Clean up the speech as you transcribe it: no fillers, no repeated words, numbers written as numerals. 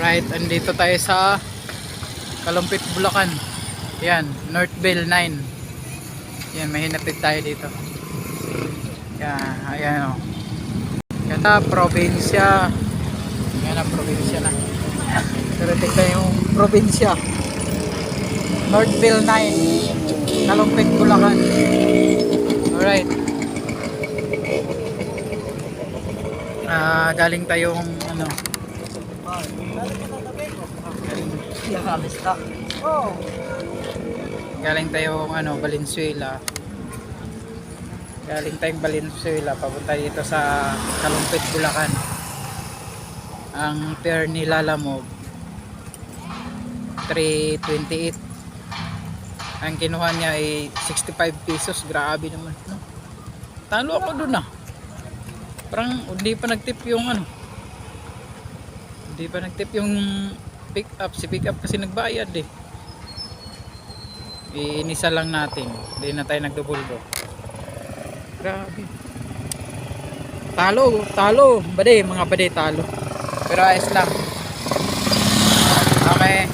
Alright, andito tayo sa Kalumpit, Bulacan. Yan, Northville 9. Yan, may hinapit tayo dito. Yan, ayan o. Yan na, probinsya. Yan na, probinsya na. Pero tignan yung probinsya. Northville 9, Kalumpit, Bulacan. Alright. Galing tayong ano, galing tayong ano, Valenzuela. Galing tayong Valenzuela papunta dito sa Kalumpit, Bulacan. Ang fare ni Lalamove 328. Ang kinuha niya ay 65 pesos. Grabe naman, no? Talo ako dun ah. Parang hindi pa nagtip yung ano, hindi pa nagtip yung pick up. Si pick up kasi nagbayad eh. Iinisa lang natin, hindi na tayo nagdubulbo. Grabe, talo bade, mga bade talo, pero ayos lang. Okay.